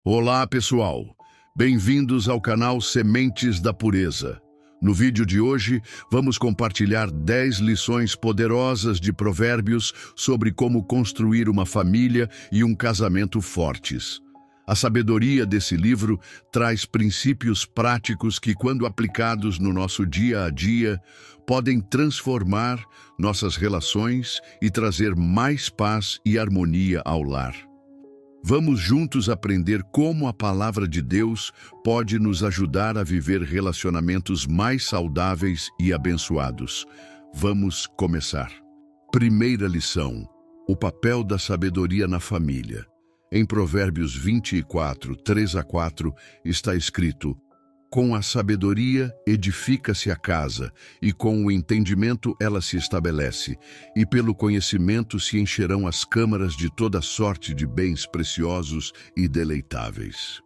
Olá, pessoal! Bem-vindos ao canal Sementes da Pureza. No vídeo de hoje, vamos compartilhar 10 lições poderosas de Provérbios sobre como construir uma família e um casamento fortes. A sabedoria desse livro traz princípios práticos que, quando aplicados no nosso dia a dia, podem transformar nossas relações e trazer mais paz e harmonia ao lar. Vamos juntos aprender como a palavra de Deus pode nos ajudar a viver relacionamentos mais saudáveis e abençoados. Vamos começar. Primeira lição: o papel da sabedoria na família. Em Provérbios 24, 3-4, está escrito: com a sabedoria edifica-se a casa, e com o entendimento ela se estabelece, e pelo conhecimento se encherão as câmaras de toda sorte de bens preciosos e deleitáveis.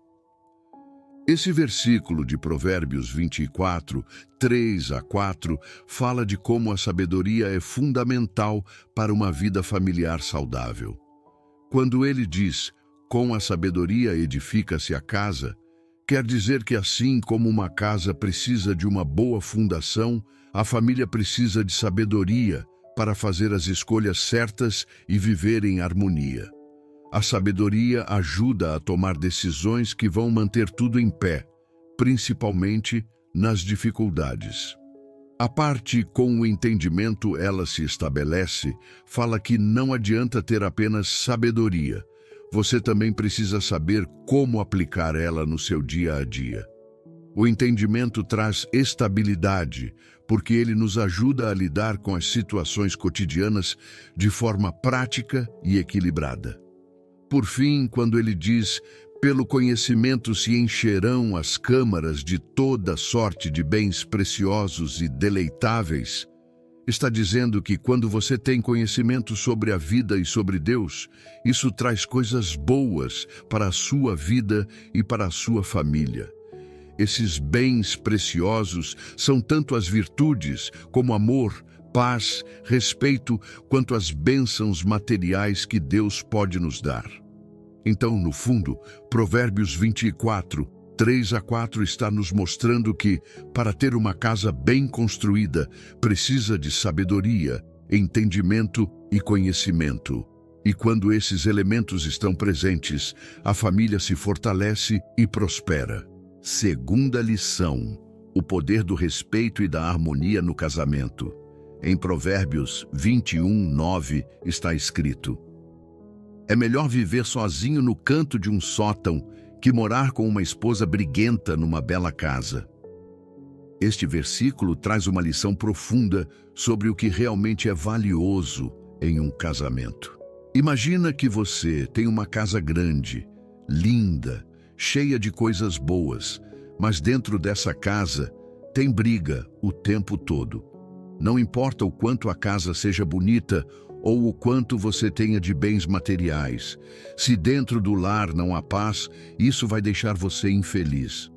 Esse versículo de Provérbios 24, 3-4, fala de como a sabedoria é fundamental para uma vida familiar saudável. Quando ele diz, com a sabedoria edifica-se a casa, quer dizer que assim como uma casa precisa de uma boa fundação, a família precisa de sabedoria para fazer as escolhas certas e viver em harmonia. A sabedoria ajuda a tomar decisões que vão manter tudo em pé, principalmente nas dificuldades. A parte com o entendimento ela se estabelece, fala que não adianta ter apenas sabedoria. Você também precisa saber como aplicar ela no seu dia a dia. O entendimento traz estabilidade, porque ele nos ajuda a lidar com as situações cotidianas de forma prática e equilibrada. Por fim, quando ele diz, pelo conhecimento se encherão as câmaras de toda sorte de bens preciosos e deleitáveis, está dizendo que quando você tem conhecimento sobre a vida e sobre Deus, isso traz coisas boas para a sua vida e para a sua família. Esses bens preciosos são tanto as virtudes como amor, paz, respeito, quanto as bênçãos materiais que Deus pode nos dar. Então, no fundo, Provérbios 24, 3-4 está nos mostrando que, para ter uma casa bem construída, precisa de sabedoria, entendimento e conhecimento. E quando esses elementos estão presentes, a família se fortalece e prospera. Segunda lição: o poder do respeito e da harmonia no casamento. Em Provérbios 21:9 está escrito: é melhor viver sozinho no canto de um sótão que morar com uma esposa briguenta numa bela casa. Este versículo traz uma lição profunda sobre o que realmente é valioso em um casamento. Imagina que você tem uma casa grande, linda, cheia de coisas boas, mas dentro dessa casa tem briga o tempo todo. Não importa o quanto a casa seja bonita ou o quanto você tenha de bens materiais. Se dentro do lar não há paz, isso vai deixar você infeliz.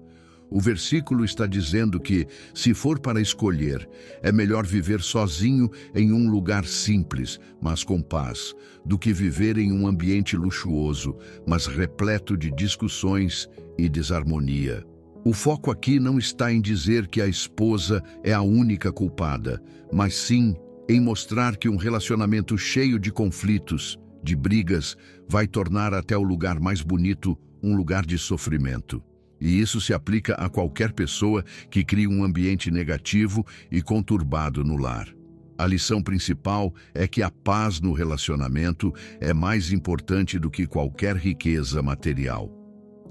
O versículo está dizendo que, se for para escolher, é melhor viver sozinho em um lugar simples, mas com paz, do que viver em um ambiente luxuoso, mas repleto de discussões e desarmonia. O foco aqui não está em dizer que a esposa é a única culpada, mas sim em mostrar que um relacionamento cheio de conflitos, de brigas, vai tornar até o lugar mais bonito um lugar de sofrimento. E isso se aplica a qualquer pessoa que crie um ambiente negativo e conturbado no lar. A lição principal é que a paz no relacionamento é mais importante do que qualquer riqueza material.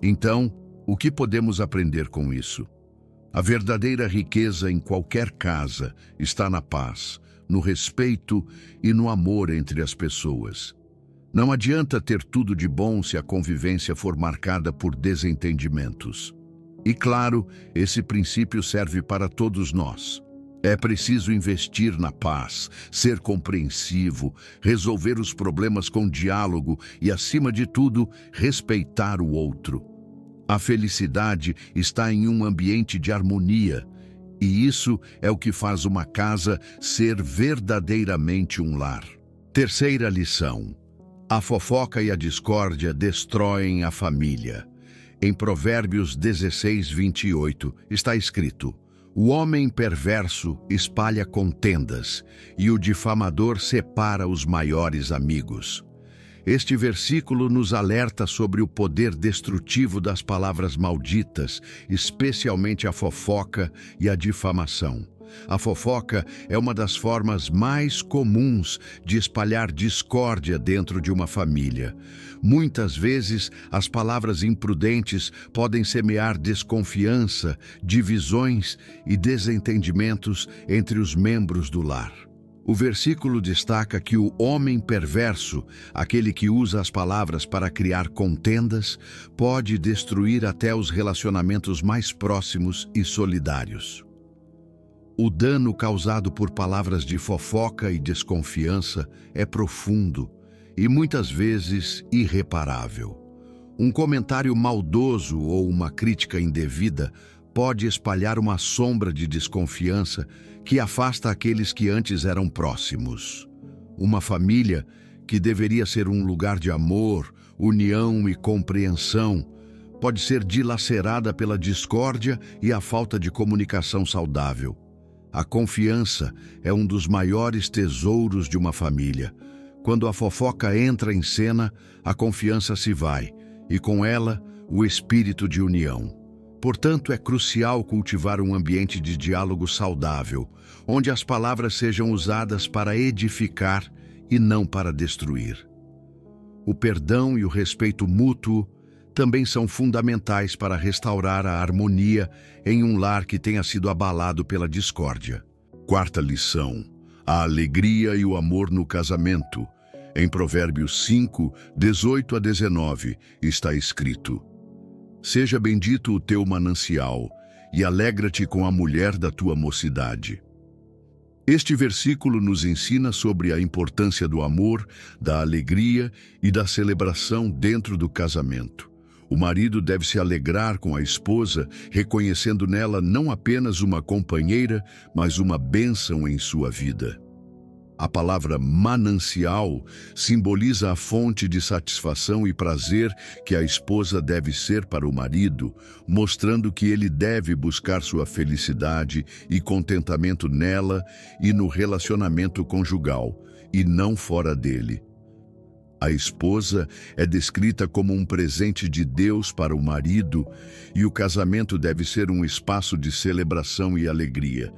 Então, o que podemos aprender com isso? A verdadeira riqueza em qualquer casa está na paz, no respeito e no amor entre as pessoas. Não adianta ter tudo de bom se a convivência for marcada por desentendimentos. E claro, esse princípio serve para todos nós. É preciso investir na paz, ser compreensivo, resolver os problemas com diálogo e, acima de tudo, respeitar o outro. A felicidade está em um ambiente de harmonia, e isso é o que faz uma casa ser verdadeiramente um lar. Terceira lição: a fofoca e a discórdia destroem a família. Em Provérbios 16, 28, está escrito: o homem perverso espalha contendas, e o difamador separa os maiores amigos. Este versículo nos alerta sobre o poder destrutivo das palavras malditas, especialmente a fofoca e a difamação. A fofoca é uma das formas mais comuns de espalhar discórdia dentro de uma família. Muitas vezes, as palavras imprudentes podem semear desconfiança, divisões e desentendimentos entre os membros do lar. O versículo destaca que o homem perverso, aquele que usa as palavras para criar contendas, pode destruir até os relacionamentos mais próximos e solidários. O dano causado por palavras de fofoca e desconfiança é profundo e muitas vezes irreparável. Um comentário maldoso ou uma crítica indevida pode espalhar uma sombra de desconfiança que afasta aqueles que antes eram próximos. Uma família, que deveria ser um lugar de amor, união e compreensão, pode ser dilacerada pela discórdia e a falta de comunicação saudável. A confiança é um dos maiores tesouros de uma família. Quando a fofoca entra em cena, a confiança se vai, e com ela, o espírito de união. Portanto, é crucial cultivar um ambiente de diálogo saudável, onde as palavras sejam usadas para edificar e não para destruir. O perdão e o respeito mútuo também são fundamentais para restaurar a harmonia em um lar que tenha sido abalado pela discórdia. Quarta lição: a alegria e o amor no casamento. Em Provérbios 5, 18 a 19, está escrito: seja bendito o teu manancial, e alegra-te com a mulher da tua mocidade. Este versículo nos ensina sobre a importância do amor, da alegria e da celebração dentro do casamento. O marido deve se alegrar com a esposa, reconhecendo nela não apenas uma companheira, mas uma bênção em sua vida. A palavra manancial simboliza a fonte de satisfação e prazer que a esposa deve ser para o marido, mostrando que ele deve buscar sua felicidade e contentamento nela e no relacionamento conjugal, e não fora dele. A esposa é descrita como um presente de Deus para o marido, e o casamento deve ser um espaço de celebração e alegria.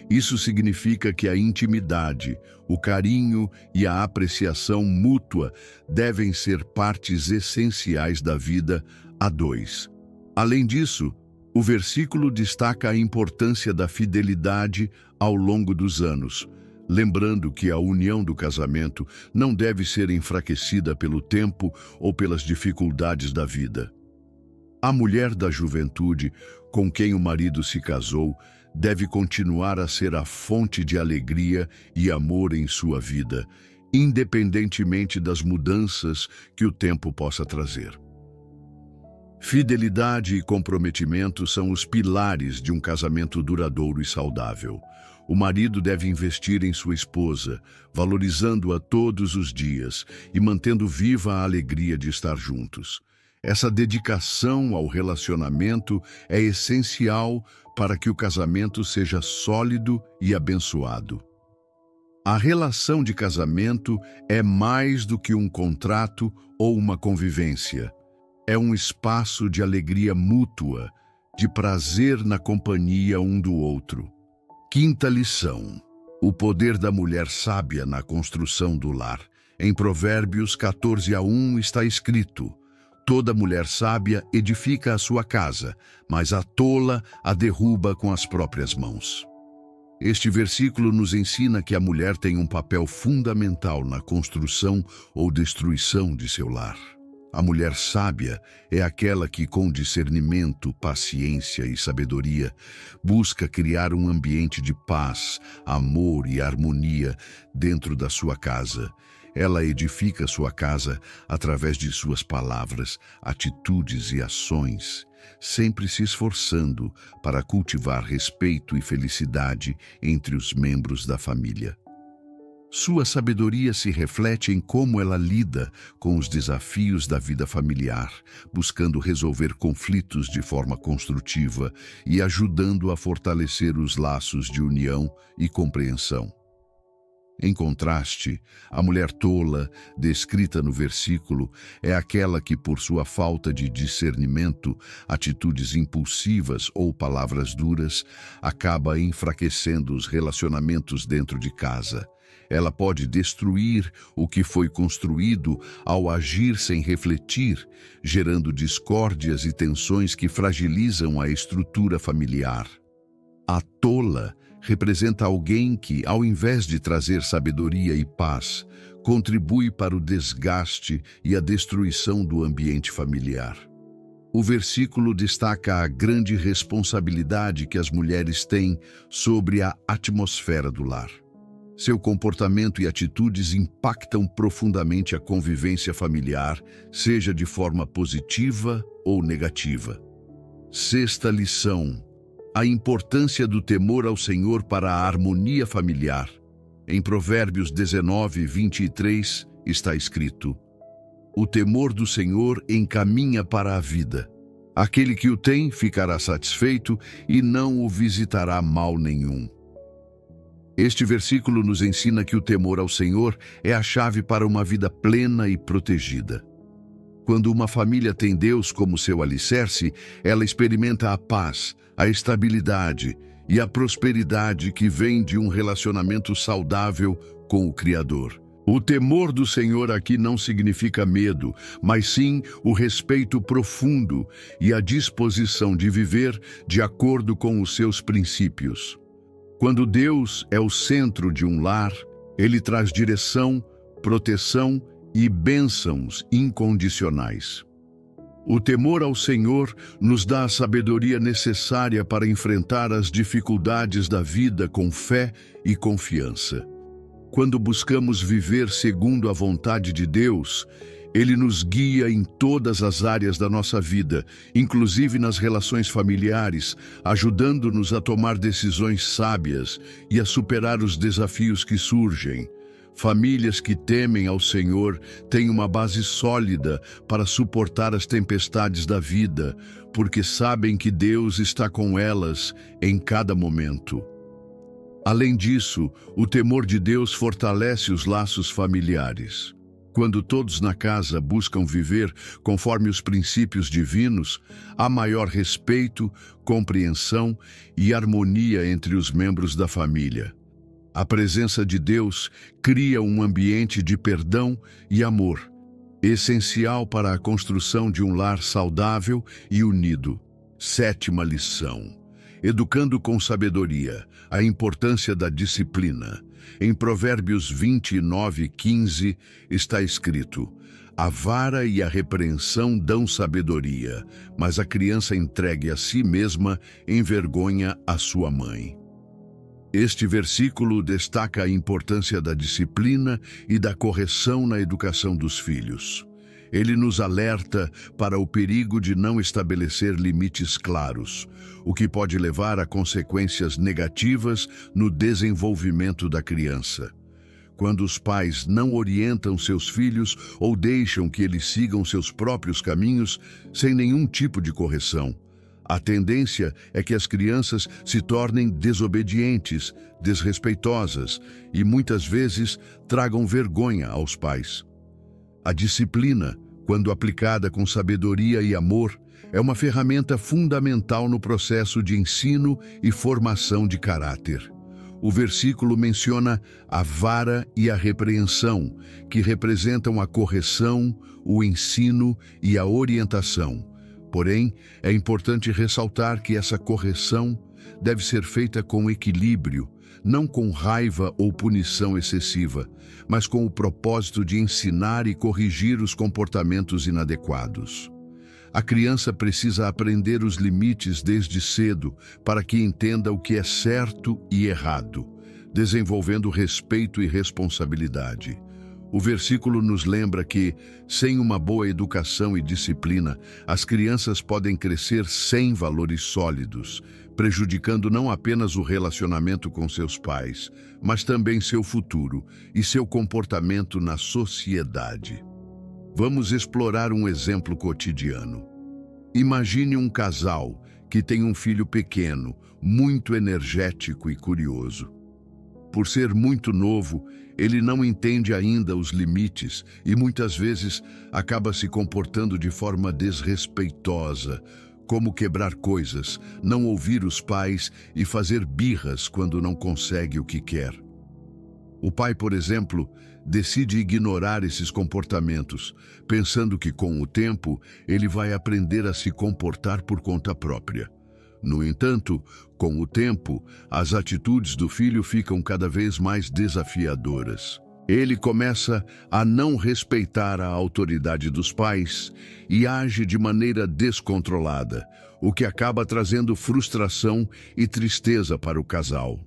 Isso significa que a intimidade, o carinho e a apreciação mútua devem ser partes essenciais da vida a dois. Além disso, o versículo destaca a importância da fidelidade ao longo dos anos, lembrando que a união do casamento não deve ser enfraquecida pelo tempo ou pelas dificuldades da vida. A mulher da juventude, com quem o marido se casou, deve continuar a ser a fonte de alegria e amor em sua vida, independentemente das mudanças que o tempo possa trazer. Fidelidade e comprometimento são os pilares de um casamento duradouro e saudável. O marido deve investir em sua esposa, valorizando-a todos os dias e mantendo viva a alegria de estar juntos. Essa dedicação ao relacionamento é essencial para que o casamento seja sólido e abençoado. A relação de casamento é mais do que um contrato ou uma convivência. É um espaço de alegria mútua, de prazer na companhia um do outro. Quinta lição: o poder da mulher sábia na construção do lar. Em Provérbios 14:1 está escrito: toda mulher sábia edifica a sua casa, mas a tola a derruba com as próprias mãos. Este versículo nos ensina que a mulher tem um papel fundamental na construção ou destruição de seu lar. A mulher sábia é aquela que, com discernimento, paciência e sabedoria, busca criar um ambiente de paz, amor e harmonia dentro da sua casa. Ela edifica sua casa através de suas palavras, atitudes e ações, sempre se esforçando para cultivar respeito e felicidade entre os membros da família. Sua sabedoria se reflete em como ela lida com os desafios da vida familiar, buscando resolver conflitos de forma construtiva e ajudando a fortalecer os laços de união e compreensão. Em contraste, a mulher tola, descrita no versículo, é aquela que, por sua falta de discernimento, atitudes impulsivas ou palavras duras, acaba enfraquecendo os relacionamentos dentro de casa. Ela pode destruir o que foi construído ao agir sem refletir, gerando discórdias e tensões que fragilizam a estrutura familiar. A tola representa alguém que, ao invés de trazer sabedoria e paz, contribui para o desgaste e a destruição do ambiente familiar. O versículo destaca a grande responsabilidade que as mulheres têm sobre a atmosfera do lar. Seu comportamento e atitudes impactam profundamente a convivência familiar, seja de forma positiva ou negativa. Sexta lição: a importância do temor ao Senhor para a harmonia familiar. Em Provérbios 19, 23, está escrito: o temor do Senhor encaminha para a vida. Aquele que o tem ficará satisfeito e não o visitará mal nenhum. Este versículo nos ensina que o temor ao Senhor é a chave para uma vida plena e protegida. Quando uma família tem Deus como seu alicerce, ela experimenta a paz, a estabilidade e a prosperidade que vem de um relacionamento saudável com o Criador. O temor do Senhor aqui não significa medo, mas sim o respeito profundo e a disposição de viver de acordo com os seus princípios. Quando Deus é o centro de um lar, Ele traz direção, proteção e bênçãos incondicionais. O temor ao Senhor nos dá a sabedoria necessária para enfrentar as dificuldades da vida com fé e confiança. Quando buscamos viver segundo a vontade de Deus, Ele nos guia em todas as áreas da nossa vida, inclusive nas relações familiares, ajudando-nos a tomar decisões sábias e a superar os desafios que surgem. Famílias que temem ao Senhor têm uma base sólida para suportar as tempestades da vida, porque sabem que Deus está com elas em cada momento. Além disso, o temor de Deus fortalece os laços familiares. Quando todos na casa buscam viver conforme os princípios divinos, há maior respeito, compreensão e harmonia entre os membros da família. A presença de Deus cria um ambiente de perdão e amor, essencial para a construção de um lar saudável e unido. Sétima lição: educando com sabedoria, a importância da disciplina. Em Provérbios 29:15 está escrito: a vara e a repreensão dão sabedoria, mas a criança entregue a si mesma envergonha a sua mãe. Este versículo destaca a importância da disciplina e da correção na educação dos filhos. Ele nos alerta para o perigo de não estabelecer limites claros, o que pode levar a consequências negativas no desenvolvimento da criança. Quando os pais não orientam seus filhos ou deixam que eles sigam seus próprios caminhos sem nenhum tipo de correção, a tendência é que as crianças se tornem desobedientes, desrespeitosas e muitas vezes tragam vergonha aos pais. A disciplina, quando aplicada com sabedoria e amor, é uma ferramenta fundamental no processo de ensino e formação de caráter. O versículo menciona a vara e a repreensão, que representam a correção, o ensino e a orientação. Porém, é importante ressaltar que essa correção deve ser feita com equilíbrio, não com raiva ou punição excessiva, mas com o propósito de ensinar e corrigir os comportamentos inadequados. A criança precisa aprender os limites desde cedo para que entenda o que é certo e errado, desenvolvendo respeito e responsabilidade. O versículo nos lembra que, sem uma boa educação e disciplina, as crianças podem crescer sem valores sólidos, prejudicando não apenas o relacionamento com seus pais, mas também seu futuro e seu comportamento na sociedade. Vamos explorar um exemplo cotidiano. Imagine um casal que tem um filho pequeno, muito energético e curioso. Por ser muito novo, ele não entende ainda os limites e muitas vezes acaba se comportando de forma desrespeitosa, como quebrar coisas, não ouvir os pais e fazer birras quando não consegue o que quer. O pai, por exemplo, decide ignorar esses comportamentos, pensando que com o tempo ele vai aprender a se comportar por conta própria. No entanto, com o tempo, as atitudes do filho ficam cada vez mais desafiadoras. Ele começa a não respeitar a autoridade dos pais e age de maneira descontrolada, o que acaba trazendo frustração e tristeza para o casal.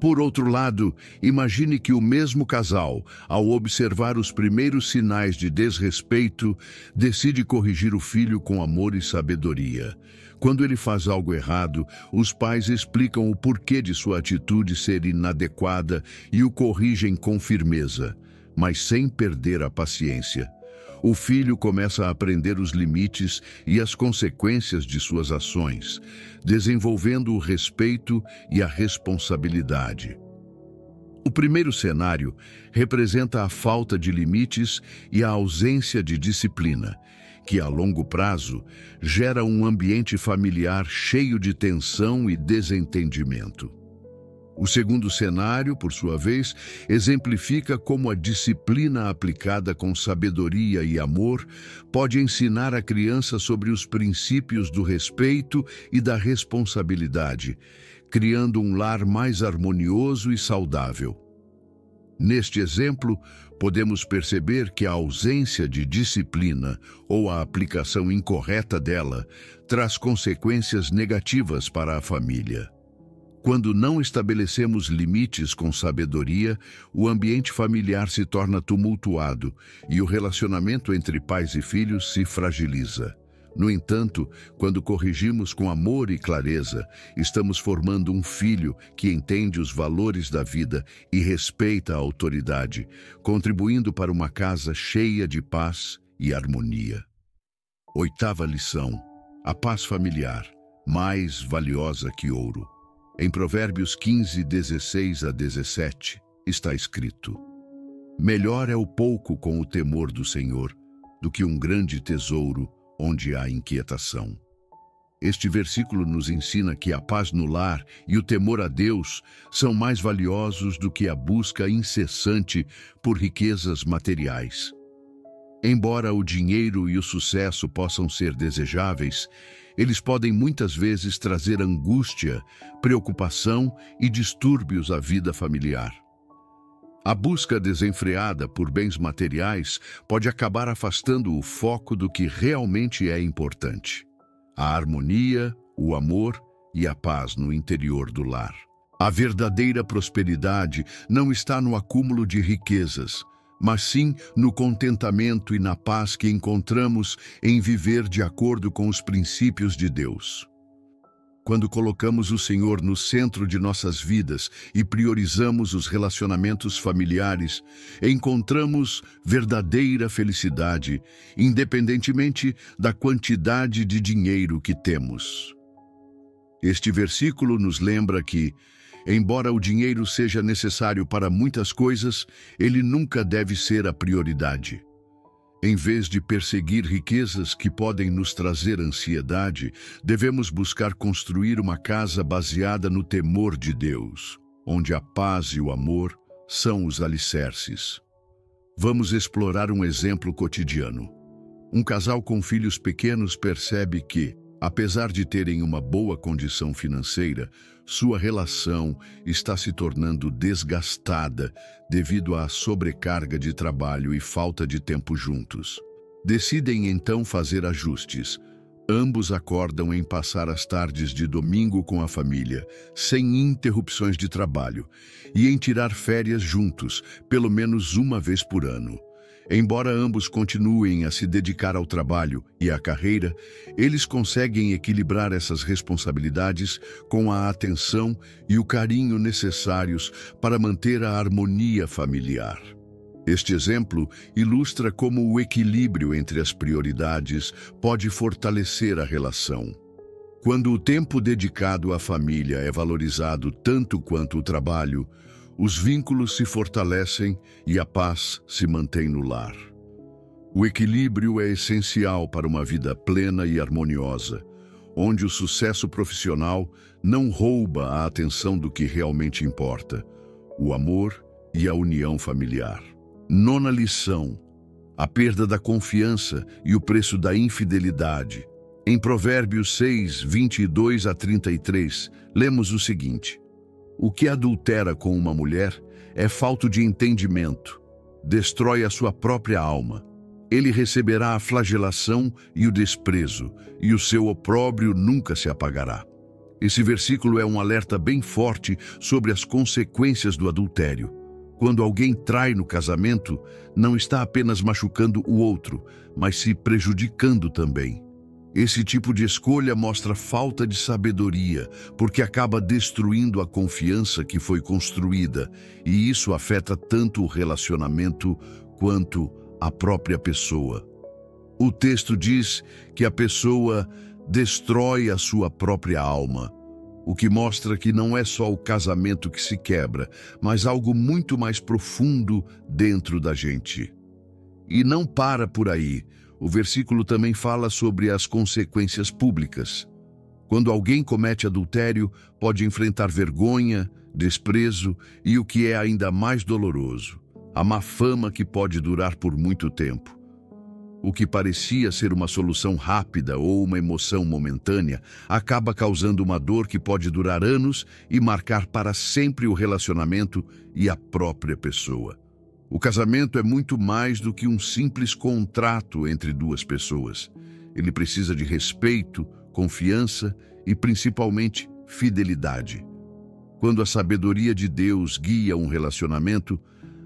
Por outro lado, imagine que o mesmo casal, ao observar os primeiros sinais de desrespeito, decide corrigir o filho com amor e sabedoria. Quando ele faz algo errado, os pais explicam o porquê de sua atitude ser inadequada e o corrigem com firmeza, mas sem perder a paciência. O filho começa a aprender os limites e as consequências de suas ações, desenvolvendo o respeito e a responsabilidade. O primeiro cenário representa a falta de limites e a ausência de disciplina, que a longo prazo gera um ambiente familiar cheio de tensão e desentendimento. O segundo cenário, por sua vez, exemplifica como a disciplina aplicada com sabedoria e amor pode ensinar a criança sobre os princípios do respeito e da responsabilidade, criando um lar mais harmonioso e saudável. Neste exemplo, podemos perceber que a ausência de disciplina ou a aplicação incorreta dela traz consequências negativas para a família. Quando não estabelecemos limites com sabedoria, o ambiente familiar se torna tumultuado e o relacionamento entre pais e filhos se fragiliza. No entanto, quando corrigimos com amor e clareza, estamos formando um filho que entende os valores da vida e respeita a autoridade, contribuindo para uma casa cheia de paz e harmonia. Oitava lição: a paz familiar, mais valiosa que ouro. Em Provérbios 15, 16 a 17, está escrito: melhor é o pouco com o temor do Senhor do que um grande tesouro onde há inquietação. Este versículo nos ensina que a paz no lar e o temor a Deus são mais valiosos do que a busca incessante por riquezas materiais. Embora o dinheiro e o sucesso possam ser desejáveis, eles podem muitas vezes trazer angústia, preocupação e distúrbios à vida familiar. A busca desenfreada por bens materiais pode acabar afastando o foco do que realmente é importante: a harmonia, o amor e a paz no interior do lar. A verdadeira prosperidade não está no acúmulo de riquezas, mas sim no contentamento e na paz que encontramos em viver de acordo com os princípios de Deus. Quando colocamos o Senhor no centro de nossas vidas e priorizamos os relacionamentos familiares, encontramos verdadeira felicidade, independentemente da quantidade de dinheiro que temos. Este versículo nos lembra que, embora o dinheiro seja necessário para muitas coisas, ele nunca deve ser a prioridade. Em vez de perseguir riquezas que podem nos trazer ansiedade, devemos buscar construir uma casa baseada no temor de Deus, onde a paz e o amor são os alicerces. Vamos explorar um exemplo cotidiano. Um casal com filhos pequenos percebe que, apesar de terem uma boa condição financeira, sua relação está se tornando desgastada devido à sobrecarga de trabalho e falta de tempo juntos. Decidem então fazer ajustes, Ambos acordam em passar as tardes de domingo com a família, sem interrupções de trabalho, e em tirar férias juntos, pelo menos uma vez por ano. Embora ambos continuem a se dedicar ao trabalho e à carreira, eles conseguem equilibrar essas responsabilidades com a atenção e o carinho necessários para manter a harmonia familiar. Este exemplo ilustra como o equilíbrio entre as prioridades pode fortalecer a relação. Quando o tempo dedicado à família é valorizado tanto quanto o trabalho, os vínculos se fortalecem e a paz se mantém no lar. O equilíbrio é essencial para uma vida plena e harmoniosa, onde o sucesso profissional não rouba a atenção do que realmente importa, o amor e a união familiar. Nona lição: a perda da confiança e o preço da infidelidade. Em Provérbios 6, 22 a 33, lemos o seguinte: o que adultera com uma mulher é falto de entendimento, destrói a sua própria alma. Ele receberá a flagelação e o desprezo, e o seu opróbrio nunca se apagará. Esse versículo é um alerta bem forte sobre as consequências do adultério. Quando alguém trai no casamento, não está apenas machucando o outro, mas se prejudicando também. Esse tipo de escolha mostra falta de sabedoria, porque acaba destruindo a confiança que foi construída, e isso afeta tanto o relacionamento quanto a própria pessoa. O texto diz que a pessoa destrói a sua própria alma, o que mostra que não é só o casamento que se quebra, mas algo muito mais profundo dentro da gente. E não para por aí. O versículo também fala sobre as consequências públicas. Quando alguém comete adultério, pode enfrentar vergonha, desprezo e o que é ainda mais doloroso, a má fama que pode durar por muito tempo. O que parecia ser uma solução rápida ou uma emoção momentânea acaba causando uma dor que pode durar anos e marcar para sempre o relacionamento e a própria pessoa. O casamento é muito mais do que um simples contrato entre duas pessoas. Ele precisa de respeito, confiança e, principalmente, fidelidade. Quando a sabedoria de Deus guia um relacionamento,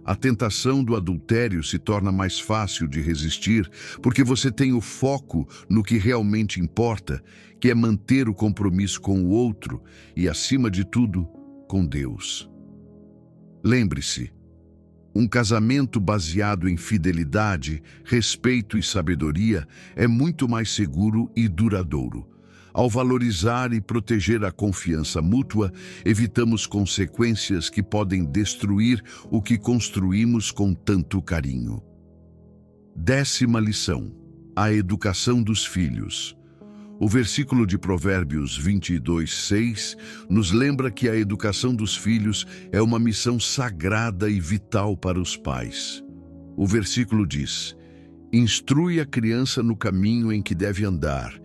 a tentação do adultério se torna mais fácil de resistir, porque você tem o foco no que realmente importa, que é manter o compromisso com o outro e, acima de tudo, com Deus. Lembre-se, um casamento baseado em fidelidade, respeito e sabedoria é muito mais seguro e duradouro. Ao valorizar e proteger a confiança mútua, evitamos consequências que podem destruir o que construímos com tanto carinho. 10ª lição: a educação dos filhos. O versículo de Provérbios 22:6 nos lembra que a educação dos filhos é uma missão sagrada e vital para os pais. O versículo diz: instrui a criança no caminho em que deve andar,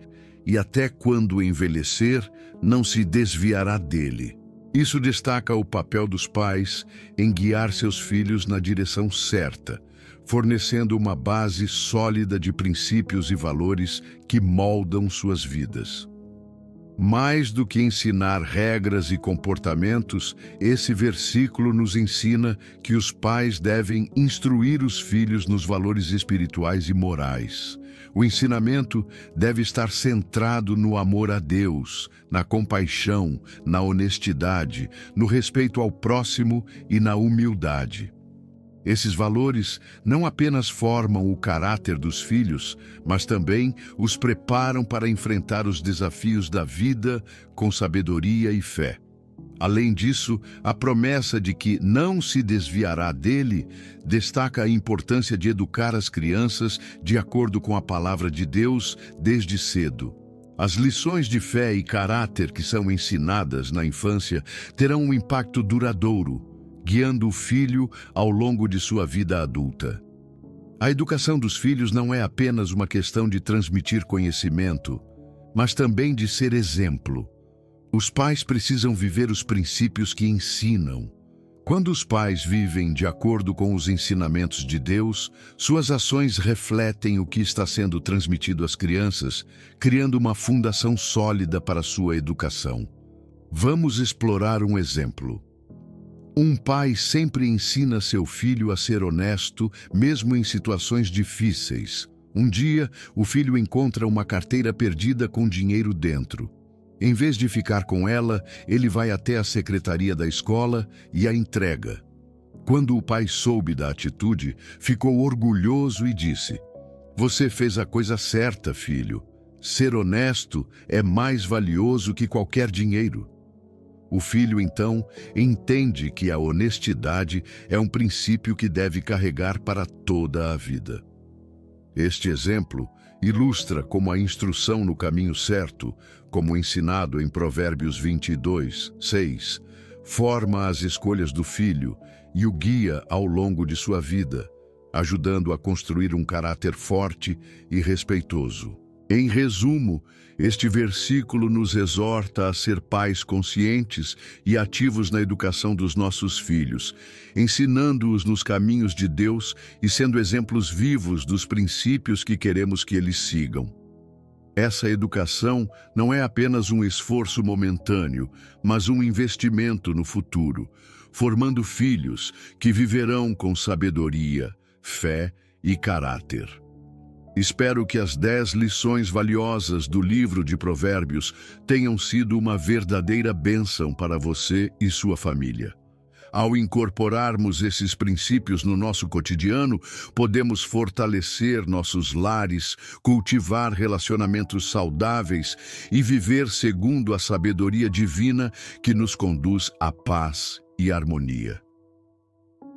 e até quando envelhecer, não se desviará dele. Isso destaca o papel dos pais em guiar seus filhos na direção certa, fornecendo uma base sólida de princípios e valores que moldam suas vidas. Mais do que ensinar regras e comportamentos, esse versículo nos ensina que os pais devem instruir os filhos nos valores espirituais e morais. O ensinamento deve estar centrado no amor a Deus, na compaixão, na honestidade, no respeito ao próximo e na humildade. Esses valores não apenas formam o caráter dos filhos, mas também os preparam para enfrentar os desafios da vida com sabedoria e fé. Além disso, a promessa de que não se desviará dele destaca a importância de educar as crianças de acordo com a palavra de Deus desde cedo. As lições de fé e caráter que são ensinadas na infância terão um impacto duradouro, guiando o filho ao longo de sua vida adulta. A educação dos filhos não é apenas uma questão de transmitir conhecimento, mas também de ser exemplo. Os pais precisam viver os princípios que ensinam, Quando os pais vivem de acordo com os ensinamentos de Deus, suas ações refletem o que está sendo transmitido às crianças, criando uma fundação sólida para sua educação. Vamos explorar um exemplo. Um pai sempre ensina seu filho a ser honesto, mesmo em situações difíceis. Um dia, o filho encontra uma carteira perdida com dinheiro dentro. Em vez de ficar com ela, ele vai até a secretaria da escola e a entrega. Quando o pai soube da atitude, ficou orgulhoso e disse: "Você fez a coisa certa, filho. Ser honesto é mais valioso que qualquer dinheiro." O filho, então, entende que a honestidade é um princípio que deve carregar para toda a vida. Este exemplo ilustra como a instrução no caminho certo, como ensinado em Provérbios 22:6, forma as escolhas do filho e o guia ao longo de sua vida, ajudando a construir um caráter forte e respeitoso. Em resumo, este versículo nos exorta a ser pais conscientes e ativos na educação dos nossos filhos, ensinando-os nos caminhos de Deus e sendo exemplos vivos dos princípios que queremos que eles sigam. Essa educação não é apenas um esforço momentâneo, mas um investimento no futuro, formando filhos que viverão com sabedoria, fé e caráter. Espero que as 10 lições valiosas do livro de Provérbios tenham sido uma verdadeira bênção para você e sua família. Ao incorporarmos esses princípios no nosso cotidiano, podemos fortalecer nossos lares, cultivar relacionamentos saudáveis e viver segundo a sabedoria divina que nos conduz à paz e harmonia.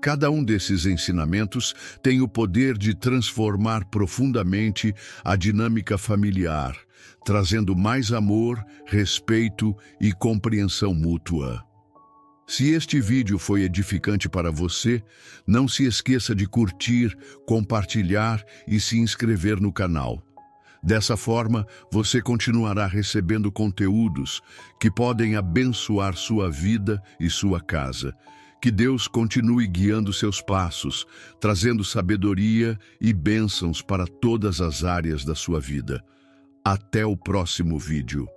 Cada um desses ensinamentos tem o poder de transformar profundamente a dinâmica familiar, trazendo mais amor, respeito e compreensão mútua. Se este vídeo foi edificante para você, não se esqueça de curtir, compartilhar e se inscrever no canal. Dessa forma, você continuará recebendo conteúdos que podem abençoar sua vida e sua casa. Que Deus continue guiando seus passos, trazendo sabedoria e bênçãos para todas as áreas da sua vida. Até o próximo vídeo.